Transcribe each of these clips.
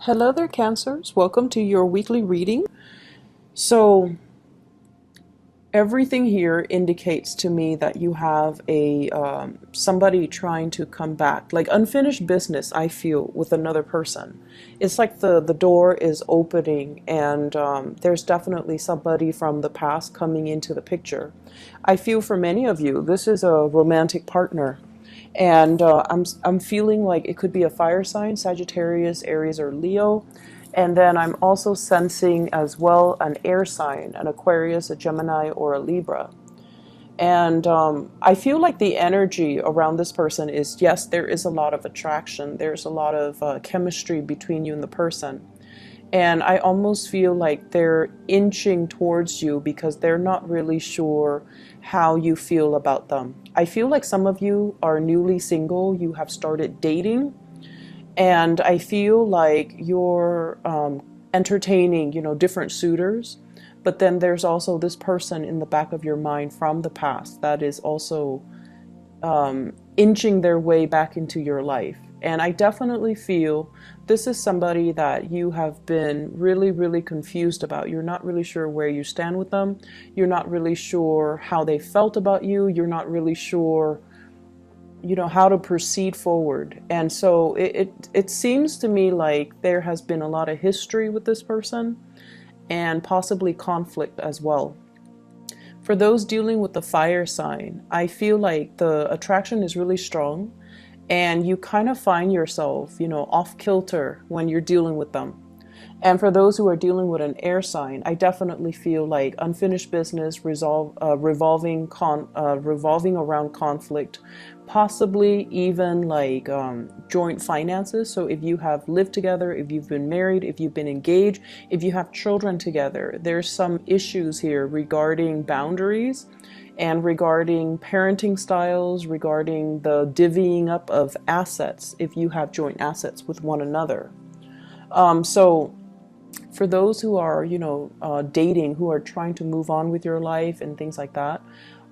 Hello there, Cancers. Welcome to your weekly reading. So, everything here indicates to me that you have a somebody trying to come back, like unfinished business. I feel with another person. It's like the door is opening, and there's definitely somebody from the past coming into the picture. I feel for many of you, this is a romantic partner. And I'm feeling like it could be a fire sign, Sagittarius, Aries, or Leo. And then I'm also sensing as well an air sign, an Aquarius, a Gemini, or a Libra. And I feel like the energy around this person is, yes, there is a lot of attraction. There's a lot of chemistry between you and the person. And I almost feel like they're inching towards you because they're not really sure how you feel about them. I feel like some of you are newly single, you have started dating, and I feel like you're entertaining, different suitors. But then there's also this person in the back of your mind from the past that is also inching their way back into your life. And I definitely feel this is somebody that you have been really, really confused about. You're not really sure where you stand with them. You're not really sure how they felt about you. You're not really sure, how to proceed forward. And so it seems to me like there has been a lot of history with this person and possibly conflict as well. For those dealing with the fire sign, I feel like the attraction is really strong and you kind of find yourself, off kilter when you're dealing with them. And for those who are dealing with an air sign, I definitely feel like unfinished business revolving around conflict, possibly even like joint finances. So if you have lived together, if you've been married, if you've been engaged, if you have children together, there's some issues here regarding boundaries and regarding parenting styles, regarding the divvying up of assets if you have joint assets with one another. So for those who are, dating, who are trying to move on with your life and things like that,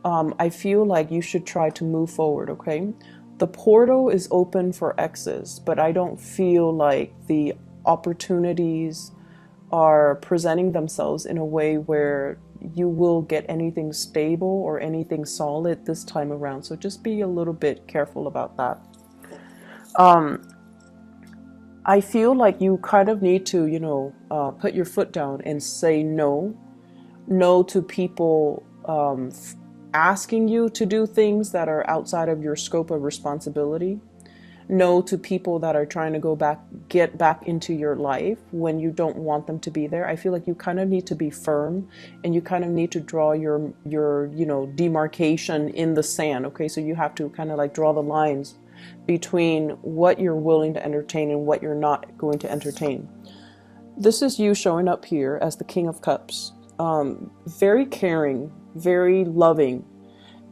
I feel like you should try to move forward, okay? The portal is open for exes, but I don't feel like the opportunities are presenting themselves in a way where you will get anything stable or anything solid this time around. So just be a little bit careful about that. I feel like you kind of need to, put your foot down and say no. No to people asking you to do things that are outside of your scope of responsibility. No to people that are trying to get back into your life when you don't want them to be there. I feel like you kind of need to be firm and you kind of need to draw your demarcation in the sand. Okay, so you have to kind of like draw the lines between what you're willing to entertain and what you're not going to entertain. This is you showing up here as the King of Cups. Very caring, very loving.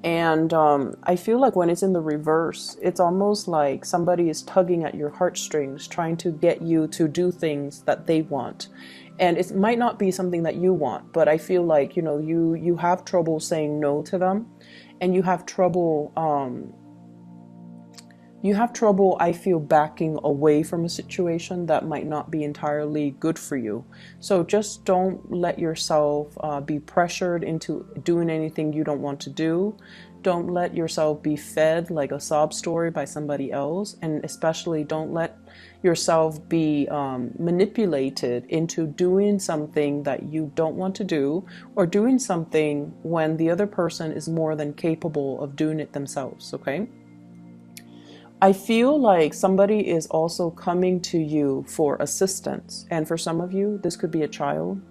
And I feel like when it's in the reverse, it's almost like somebody is tugging at your heartstrings, trying to get you to do things that they want. And it might not be something that you want, but I feel like, you have trouble saying no to them, and I feel, backing away from a situation that might not be entirely good for you. So just don't let yourself be pressured into doing anything you don't want to do. Don't let yourself be fed like a sob story by somebody else. And especially don't let yourself be manipulated into doing something that you don't want to do, or doing something when the other person is more than capable of doing it themselves, okay? I feel like somebody is also coming to you for assistance. And for some of you, this could be a child.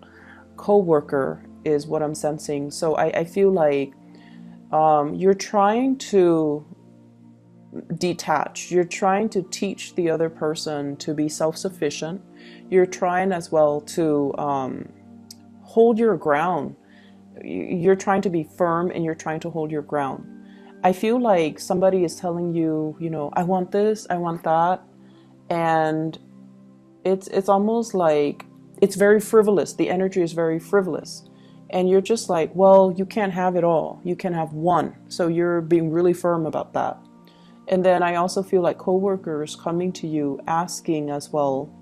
Co-worker is what I'm sensing. So I feel like you're trying to detach. You're trying to teach the other person to be self-sufficient. You're trying as well to hold your ground. You're trying to be firm and you're trying to hold your ground. I feel like somebody is telling you, I want this, I want that. And it's almost like it's very frivolous. The energy is very frivolous. And you're just like, well, you can't have it all. You can have one. So you're being really firm about that. And then I also feel like coworkers coming to you asking as well,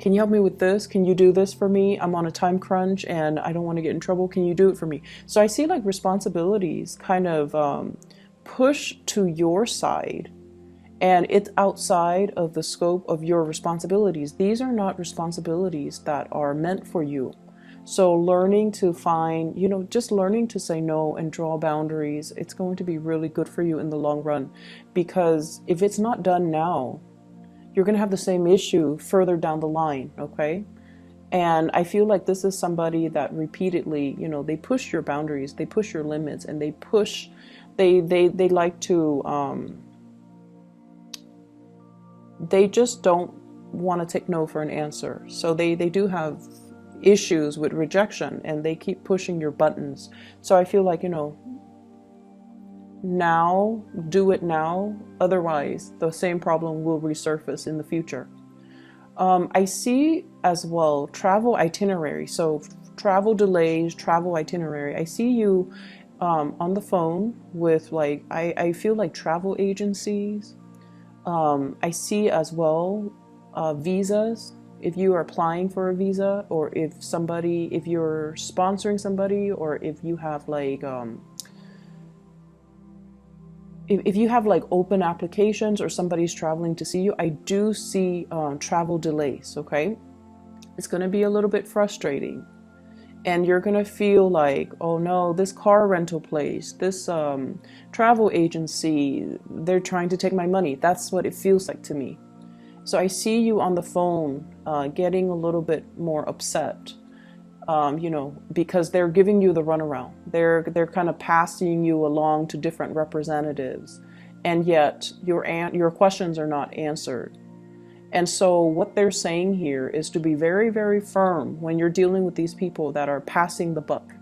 Can you help me with this? Can you do this for me? I'm on a time crunch and I don't want to get in trouble. Can you do it for me? So I see like responsibilities kind of push to your side, and it's outside of the scope of your responsibilities. These are not responsibilities that are meant for you. So learning to find, just learning to say no and draw boundaries, it's going to be really good for you in the long run. Because if it's not done now, you're going to have the same issue further down the line, okay? And I feel like this is somebody that repeatedly, they push your boundaries, they push your limits, and they like to, they just don't want to take no for an answer. So they do have issues with rejection, and they keep pushing your buttons. So I feel like, now, do it now. Otherwise, the same problem will resurface in the future. I see as well travel itinerary. So travel delays, travel itinerary. I see you on the phone with like, I feel like travel agencies. I see as well visas. If you are applying for a visa, or if you're sponsoring somebody, or if you have like, if you have like open applications, or somebody's traveling to see you, I do see travel delays, okay? It's going to be a little bit frustrating. And you're going to feel like, oh no, this car rental place, this travel agency, they're trying to take my money. That's what it feels like to me. So I see you on the phone getting a little bit more upset, because they're giving you the runaround. They're kind of passing you along to different representatives, and yet your questions are not answered. And so what they're saying here is to be very, very firm when you're dealing with these people that are passing the buck.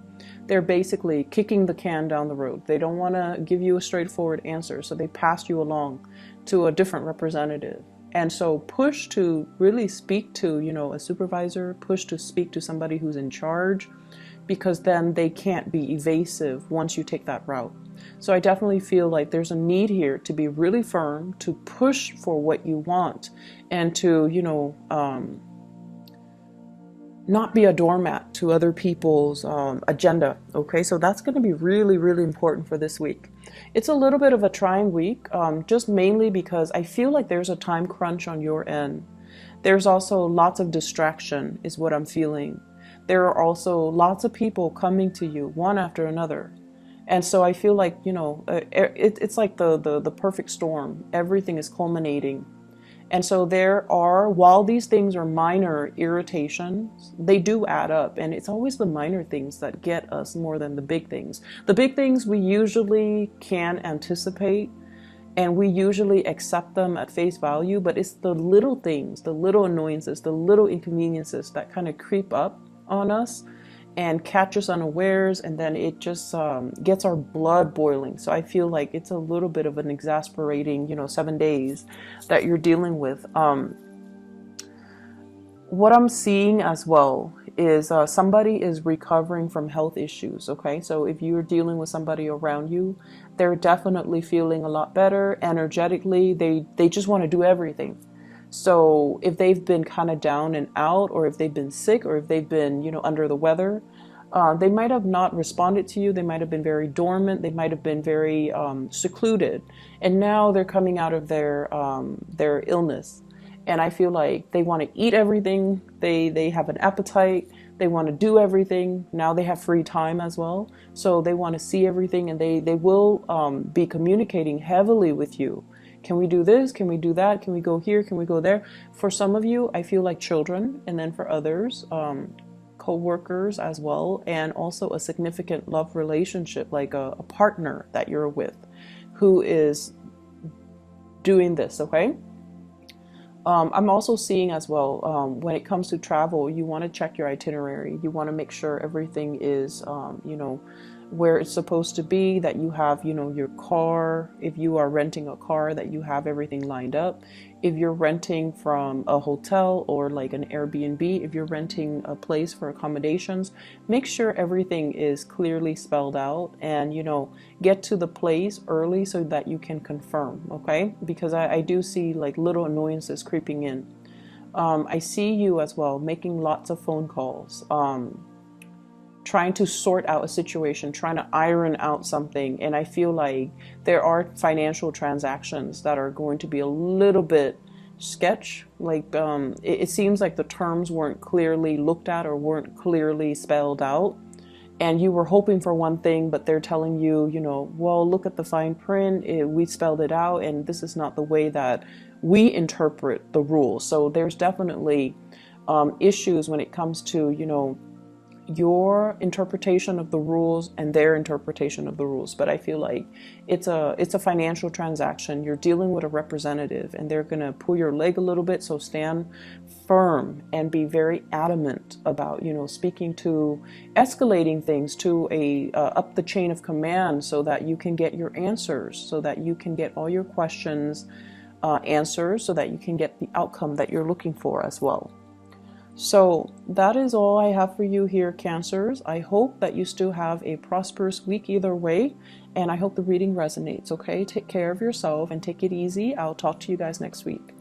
They're basically kicking the can down the road. They don't want to give you a straightforward answer, so they pass you along to a different representative. And so push to really speak to, a supervisor, push to speak to somebody who's in charge, because then they can't be evasive once you take that route. So I definitely feel like there's a need here to be really firm, to push for what you want, and to, not be a doormat to other people's agenda. Okay, so that's going to be really, really important for this week. It's a little bit of a trying week, just mainly because I feel like there's a time crunch on your end. There's also lots of distraction is what I'm feeling. There are also lots of people coming to you one after another. And so I feel like, it's like the perfect storm. Everything is culminating. And so while these things are minor irritations, they do add up. And it's always the minor things that get us more than the big things. The big things we usually can anticipate, and we usually accept them at face value, but it's the little things, the little annoyances, the little inconveniences that kind of creep up on us and catch us unawares, and then it just gets our blood boiling. So I feel like it's a little bit of an exasperating, 7 days that you're dealing with. What I'm seeing as well is somebody is recovering from health issues, okay? So if you're dealing with somebody around you, they're definitely feeling a lot better energetically. They just want to do everything. So if they've been kind of down and out, or if they've been sick, or if they've been, under the weather, they might have not responded to you. They might have been very dormant. They might have been very secluded. And now they're coming out of their illness. And I feel like they want to eat everything. They have an appetite. They want to do everything. Now they have free time as well. So they want to see everything, and they will be communicating heavily with you. Can we do this? Can we do that? Can we go here? Can we go there? For some of you, I feel like children, and then for others, co-workers as well, and also a significant love relationship, like a partner that you're with who is doing this, okay? I'm also seeing as well, when it comes to travel, you want to check your itinerary. You want to make sure everything is, where it's supposed to be, that you have, your car. If you are renting a car, that you have everything lined up. If you're renting from a hotel or like an Airbnb, if you're renting a place for accommodations, make sure everything is clearly spelled out, and, get to the place early so that you can confirm, okay? Because I do see like little annoyances creeping in. I see you as well making lots of phone calls, trying to sort out a situation, trying to iron out something. And I feel like there are financial transactions that are going to be a little bit sketch. Like it seems like the terms weren't clearly looked at or weren't clearly spelled out. And you were hoping for one thing, but they're telling you, you know, well, look at the fine print. We spelled it out, and this is not the way that we interpret the rules. So there's definitely issues when it comes to, you know, your interpretation of the rules and their interpretation of the rules. But I feel like it's a financial transaction. You're dealing with a representative, and they're going to pull your leg a little bit. So stand firm and be very adamant about, you know, speaking to, escalating things to a up the chain of command, so that you can get your answers, so that you can get all your questions answers, so that you can get the outcome that you're looking for as well. So that is all I have for you here, Cancers. I hope that you still have a prosperous week either way, and I hope the reading resonates, okay? Take care of yourself and take it easy. I'll talk to you guys next week.